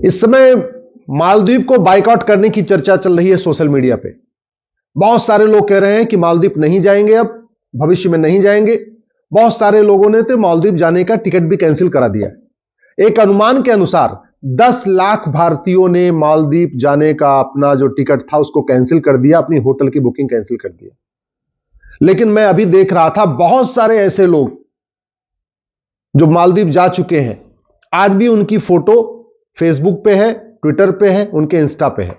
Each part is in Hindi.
इस समय मालदीव को बाइकआउट करने की चर्चा चल रही है सोशल मीडिया पे। बहुत सारे लोग कह रहे हैं कि मालदीव नहीं जाएंगे, अब भविष्य में नहीं जाएंगे। बहुत सारे लोगों ने तो मालदीव जाने का टिकट भी कैंसिल करा दिया है। एक अनुमान के अनुसार 10 लाख भारतीयों ने मालदीव जाने का अपना जो टिकट था उसको कैंसिल कर दिया, अपनी होटल की बुकिंग कैंसिल कर दिया। लेकिन मैं अभी देख रहा था बहुत सारे ऐसे लोग जो मालदीव जा चुके हैं, आज भी उनकी फोटो फेसबुक पे है, ट्विटर पे है, उनके इंस्टा पे है।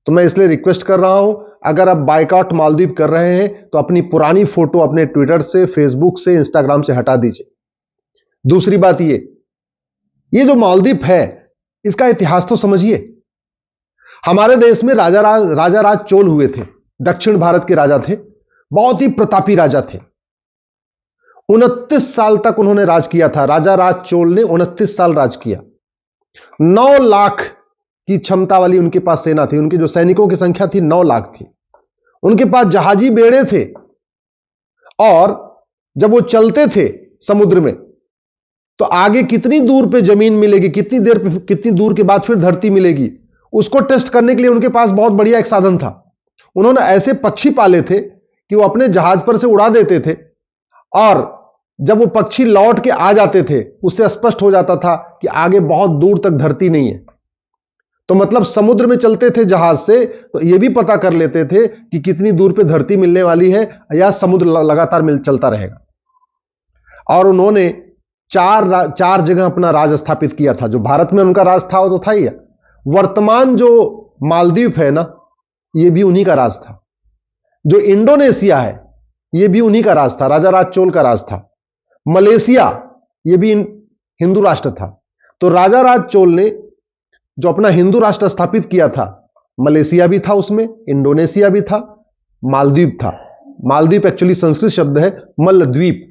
तो मैं इसलिए रिक्वेस्ट कर रहा हूं, अगर आप बाइकआउट मालदीव कर रहे हैं तो अपनी पुरानी फोटो अपने ट्विटर से, फेसबुक से, इंस्टाग्राम से हटा दीजिए। दूसरी बात ये जो मालदीव है इसका इतिहास तो समझिए। हमारे देश में राजा राज चोल हुए थे, दक्षिण भारत के राजा थे, बहुत ही प्रतापी राजा थे। 29 साल तक उन्होंने राज किया था। राजा राज चोल ने 29 साल राज किया। 9 लाख की क्षमता वाली उनके पास सेना थी। उनके जो सैनिकों की संख्या थी 9 लाख थी। उनके पास जहाजी बेड़े थे और जब वो चलते थे समुद्र में तो आगे कितनी दूर पे जमीन मिलेगी, कितनी दूर के बाद फिर धरती मिलेगी, उसको टेस्ट करने के लिए उनके पास बहुत बढ़िया एक साधन था। उन्होंने ऐसे पक्षी पाले थे कि वो अपने जहाज पर से उड़ा देते थे और जब वो पक्षी लौट के आ जाते थे उससे स्पष्ट हो जाता था कि आगे बहुत दूर तक धरती नहीं है। तो मतलब समुद्र में चलते थे जहाज से तो यह भी पता कर लेते थे कि कितनी दूर पे धरती मिलने वाली है या समुद्र लगातार चलता रहेगा। और उन्होंने चार जगह अपना राज स्थापित किया था। जो भारत में उनका राज था वो तो था ही। वर्तमान जो मालदीव है ना, ये भी उन्हीं का राज था। जो इंडोनेशिया है ये भी उन्हीं का राज था, राजा राज चोल का राज था। मलेशिया ये भी हिंदू राष्ट्र था। तो राजा राज चोल ने जो अपना हिंदू राष्ट्र स्थापित किया था, मलेशिया भी था उसमें, इंडोनेशिया भी था, मालदीव था। मालदीव एक्चुअली संस्कृत शब्द है मल्लद्वीप,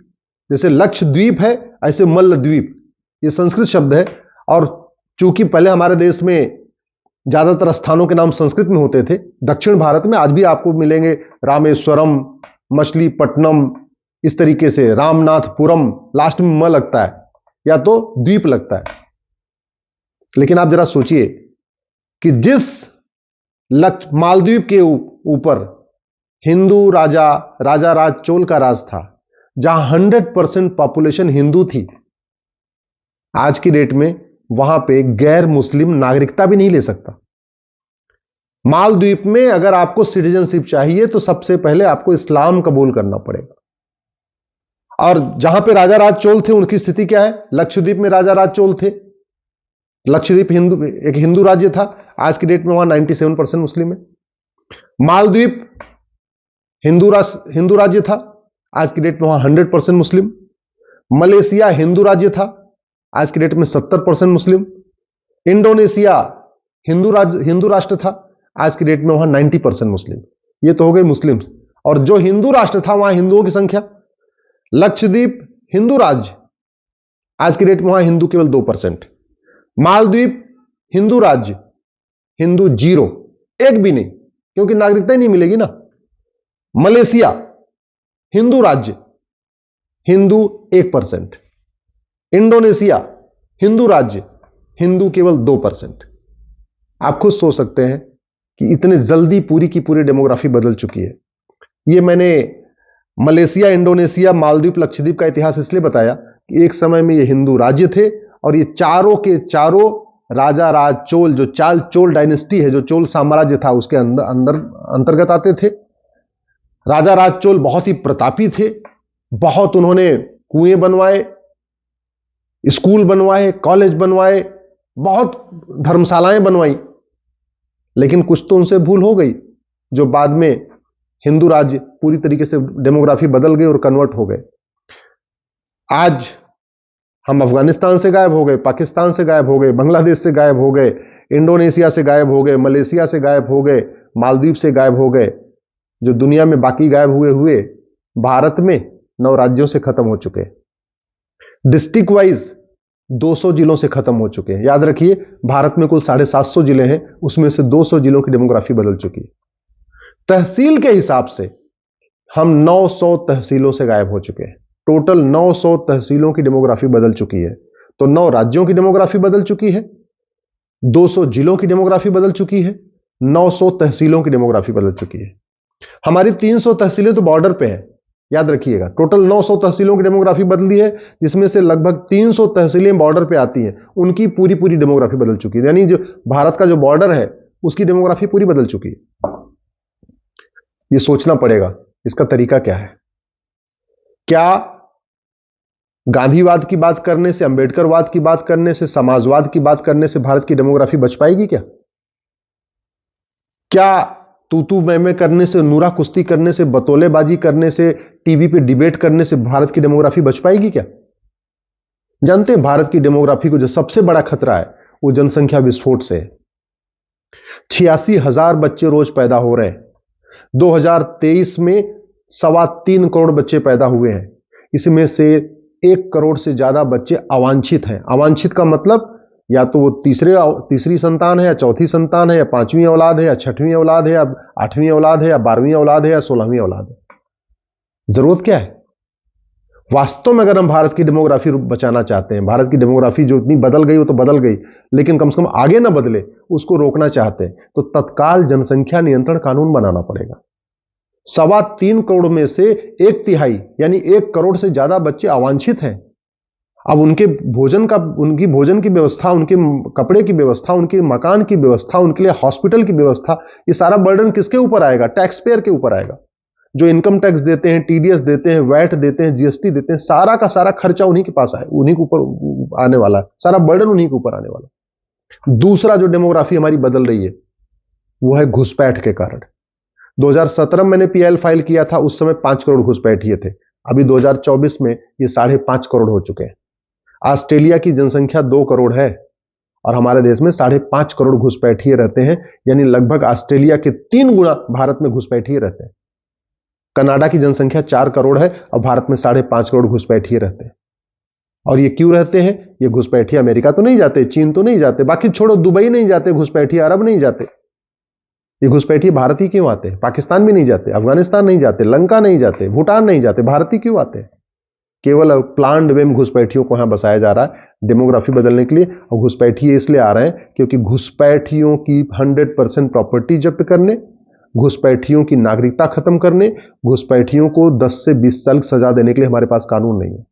जैसे लक्षद्वीप है ऐसे मल्लद्वीप, ये संस्कृत शब्द है। और चूंकि पहले हमारे देश में ज्यादातर स्थानों के नाम संस्कृत में होते थे, दक्षिण भारत में आज भी आपको मिलेंगे रामेश्वरम, मछलीपट्टनम, इस तरीके से रामनाथपुरम, लास्ट में म लगता है या तो द्वीप लगता है। लेकिन आप जरा सोचिए कि जिस मालदीव के ऊपर हिंदू राजा राज चोल का राज था, जहां 100% पॉपुलेशन हिंदू थी, आज की डेट में वहां पे गैर मुस्लिम नागरिकता भी नहीं ले सकता। मालदीव में अगर आपको सिटीजनशिप चाहिए तो सबसे पहले आपको इस्लाम कबूल करना पड़ेगा। और जहां पे राजा राज चोल थे उनकी स्थिति क्या है? लक्षद्वीप में राजा राज चोल थे। लक्षद्वीप एक हिंदू राज्य था, आज की डेट में वहां 97% मुस्लिम है। मालदीव हिंदू राज्य था, आज की डेट में वहां 100% मुस्लिम। मलेशिया हिंदू राज्य था, आज की डेट में 70% मुस्लिम। इंडोनेशिया हिंदू राष्ट्र था, आज की डेट में वहां 90% मुस्लिम। ये तो हो गए मुस्लिम। और जो हिंदू राष्ट्र था वहां हिंदुओं की संख्या, लक्षद्वीप हिंदू राज्य, आज की डेट में वहां हिंदू केवल 2%। मालदीव हिंदू राज्य, हिंदू 0, एक भी नहीं, क्योंकि नागरिकता ही नहीं मिलेगी ना। मलेशिया हिंदू राज्य, हिंदू 1%। इंडोनेशिया हिंदू राज्य, हिंदू केवल 2%। आप खुद सोच सकते हैं कि इतने जल्दी पूरी की पूरी डेमोग्राफी बदल चुकी है। ये मैंने मलेशिया, इंडोनेशिया, मालदीव, लक्षद्वीप का इतिहास इसलिए बताया कि एक समय में ये हिंदू राज्य थे और ये चारों के चारों राजा राज चोल, जो चोल डायनेस्टी है, जो चोल साम्राज्य था, उसके अंतर्गत आते थे। राजा राज चोल बहुत ही प्रतापी थे। बहुत उन्होंने कुएं बनवाए, स्कूल बनवाए, कॉलेज बनवाए, बहुत धर्मशालाएं बनवाई। लेकिन कुछ तो उनसे भूल हो गई, जो बाद में हिंदू राज्य पूरी तरीके से डेमोग्राफी बदल गई और कन्वर्ट हो गए। आज हम अफगानिस्तान से गायब हो गए, पाकिस्तान से गायब हो गए, बांग्लादेश से गायब हो गए, इंडोनेशिया से गायब हो गए, मलेशिया से गायब हो गए, मालदीव से गायब हो गए। जो दुनिया में बाकी गायब हुए भारत में 9 राज्यों से खत्म हो चुके हैं। डिस्ट्रिक्ट वाइज 200 जिलों से खत्म हो चुके हैं। याद रखिए, भारत में कुल 750 जिले हैं, उसमें से 200 जिलों की डेमोग्राफी बदल चुकी है। तहसील के हिसाब से हम 900 तहसीलों से गायब हो चुके हैं। टोटल 900 तहसीलों की डेमोग्राफी बदल चुकी है। तो 9 राज्यों की डेमोग्राफी बदल चुकी है, 200 जिलों की डेमोग्राफी बदल चुकी है, 900 तहसीलों की डेमोग्राफी बदल चुकी है। हमारी 300 तहसीलें तो बॉर्डर पे हैं, याद रखिएगा। टोटल 900 तहसीलों की डेमोग्राफी बदली है, जिसमें से लगभग 300 तहसीलें बॉर्डर पे आती हैं, उनकी पूरी पूरी डेमोग्राफी बदल चुकी है। यानी जो भारत का जो बॉर्डर है उसकी डेमोग्राफी पूरी बदल चुकी है। ये सोचना पड़ेगा इसका तरीका क्या है। क्या गांधीवाद की बात करने से, अंबेडकरवाद की बात करने से, समाजवाद की बात करने से भारत की डेमोग्राफी बच पाएगी क्या? क्या तू मैं करने से, नूरा कुश्ती करने से, बतौलेबाजी करने से, टीवी पे डिबेट करने से भारत की डेमोग्राफी बच पाएगी क्या? जानते हैं भारत की डेमोग्राफी को जो सबसे बड़ा खतरा है वो जनसंख्या विस्फोट से है। 86,000 बच्चे रोज पैदा हो रहे हैं। 2023 में 3.25 करोड़ बच्चे पैदा हुए हैं। इसमें से 1 करोड़ से ज्यादा बच्चे अवांछित हैं। अवांछित का मतलब या तो वो तीसरी संतान है, या चौथी संतान है, या 5वीं औलाद है, या 6वीं औलाद है, या 8वीं औलाद है, या 12वीं औलाद है, या 16वीं औलाद है। जरूरत क्या है? वास्तव में अगर हम भारत की डेमोग्राफी बचाना चाहते हैं, भारत की डेमोग्राफी जो इतनी बदल गई वो तो बदल गई, लेकिन कम से कम आगे ना बदले उसको रोकना चाहते हैं तो तत्काल जनसंख्या नियंत्रण कानून बनाना पड़ेगा। 3.25 करोड़ में से 1/3 यानी 1 करोड़ से ज्यादा बच्चे अवांछित हैं। अब उनकी भोजन की व्यवस्था, उनके कपड़े की व्यवस्था, उनके मकान की व्यवस्था, उनके लिए हॉस्पिटल की व्यवस्था, ये सारा बर्डन किसके ऊपर आएगा? टैक्स पेयर के ऊपर आएगा। जो इनकम टैक्स देते हैं, टीडीएस देते हैं, वैट देते हैं, जीएसटी देते हैं, सारा का सारा खर्चा उन्हीं के पास आए, उन्हीं के ऊपर आने वाला है, सारा बर्डन उन्हीं के ऊपर आने वाला है। दूसरा जो डेमोग्राफी हमारी बदल रही है वो है घुसपैठ के कारण। 2017 में मैंने पीएल फाइल किया था, उस समय 5 करोड़ घुसपैठिए थे। अभी 2024 में ये 5.5 करोड़ हो चुके हैं। ऑस्ट्रेलिया की जनसंख्या 2 करोड़ है और हमारे देश में 5.5 करोड़ घुसपैठिए रहते हैं, यानी लगभग ऑस्ट्रेलिया के 3 गुना भारत में घुसपैठिए रहते हैं। कनाडा की जनसंख्या 4 करोड़ है और भारत में 5.5 करोड़ घुसपैठिए रहते हैं। और ये क्यों रहते हैं? ये घुसपैठिए अमेरिका तो नहीं जाते, चीन तो नहीं जाते, बाकी छोड़ो, दुबई नहीं जाते घुसपैठिए, अरब नहीं जाते। ये घुसपैठिए भारत ही क्यों आते हैं? पाकिस्तान भी नहीं जाते, अफगानिस्तान नहीं जाते, लंका नहीं जाते, भूटान नहीं जाते, भारत ही क्यों आते हैं? केवल प्लान्ड वे में घुसपैठियों को यहां बसाया जा रहा है डेमोग्राफी बदलने के लिए। और घुसपैठिए इसलिए आ रहे हैं क्योंकि घुसपैठियों की 100% प्रॉपर्टी जब्त करने, घुसपैठियों की नागरिकता खत्म करने, घुसपैठियों को 10 से 20 साल सजा देने के लिए हमारे पास कानून नहीं है।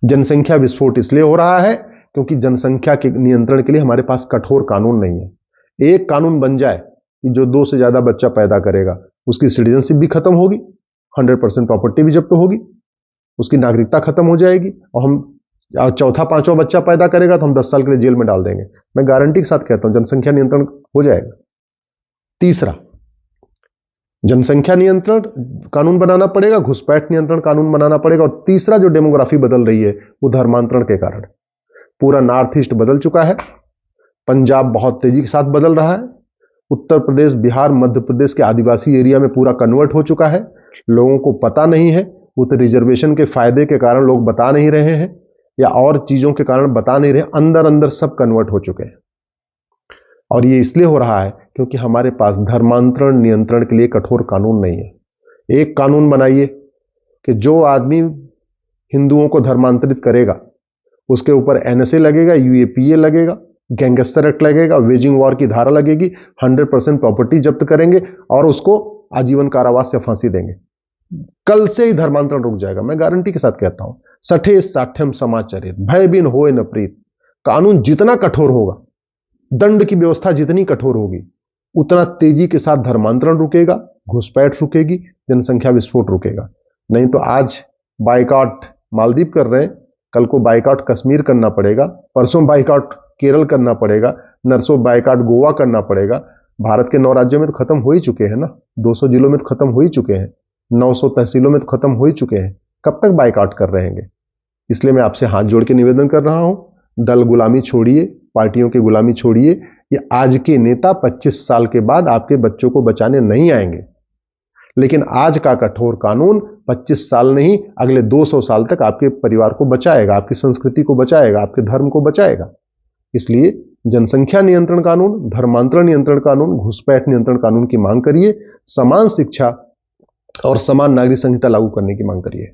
जनसंख्या विस्फोट इसलिए हो रहा है क्योंकि जनसंख्या के नियंत्रण के लिए हमारे पास कठोर कानून नहीं है। एक कानून बन जाए कि जो 2 से ज्यादा बच्चा पैदा करेगा उसकी सिटीजनशिप भी खत्म होगी, 100% प्रॉपर्टी भी जब्त होगी, उसकी नागरिकता खत्म हो जाएगी, और हम चौथा 5वां बच्चा पैदा करेगा तो हम 10 साल के लिए जेल में डाल देंगे। मैं गारंटी के साथ कहता हूं जनसंख्या नियंत्रण हो जाएगा। तीसरा, जनसंख्या नियंत्रण कानून बनाना पड़ेगा, घुसपैठ नियंत्रण कानून बनाना पड़ेगा। और तीसरा जो डेमोग्राफी बदल रही है वो धर्मांतरण के कारण। पूरा नॉर्थ ईस्ट बदल चुका है, पंजाब बहुत तेजी के साथ बदल रहा है, उत्तर प्रदेश, बिहार, मध्य प्रदेश के आदिवासी एरिया में पूरा कन्वर्ट हो चुका है। लोगों को पता नहीं है, वो तो रिजर्वेशन के फायदे के कारण लोग बता नहीं रहे हैं या और चीजों के कारण बता नहीं रहे, अंदर अंदर सब कन्वर्ट हो चुके हैं। और ये इसलिए हो रहा है क्योंकि हमारे पास धर्मांतरण नियंत्रण के लिए कठोर कानून नहीं है। एक कानून बनाइए कि जो आदमी हिंदुओं को धर्मांतरित करेगा उसके ऊपर एनएसए लगेगा, यूएपीए लगेगा, गैंगस्टर एक्ट लगेगा, वेजिंग वॉर की धारा लगेगी, 100% प्रॉपर्टी जब्त करेंगे और उसको आजीवन कारावास या फांसी देंगे। कल से ही धर्मांतरण रुक जाएगा, मैं गारंटी के साथ कहता हूं। सठे साठ्यम समाचरित भय बिन होए न प्रीत। कानून जितना कठोर होगा, दंड की व्यवस्था जितनी कठोर होगी, उतना तेजी के साथ धर्मांतरण रुकेगा, घुसपैठ रुकेगी, जनसंख्या विस्फोट रुकेगा। नहीं तो आज बाइकआउट मालदीव कर रहे हैं, कल को बाइकआउट कश्मीर करना पड़ेगा, परसों बाइकआउट केरल करना पड़ेगा, नरसों बाइकआउट गोवा करना पड़ेगा। भारत के 9 राज्यों में तो खत्म हो ही चुके हैं ना, 200 जिलों में तो खत्म हो ही चुके हैं, 900 तहसीलों में तो खत्म हो ही चुके हैं। कब तक बाइकआउट कर रहेंगे? इसलिए मैं आपसे हाथ जोड़ के निवेदन कर रहा हूं, दल गुलामी छोड़िए, पार्टियों की गुलामी छोड़िए। ये आज के नेता 25 साल के बाद आपके बच्चों को बचाने नहीं आएंगे, लेकिन आज का कठोर कानून 25 साल नहीं, अगले 200 साल तक आपके परिवार को बचाएगा, आपकी संस्कृति को बचाएगा, आपके धर्म को बचाएगा। इसलिए जनसंख्या नियंत्रण कानून, धर्मांतरण नियंत्रण कानून, घुसपैठ नियंत्रण कानून की मांग करिए, समान शिक्षा और समान नागरिक संहिता लागू करने की मांग करिए।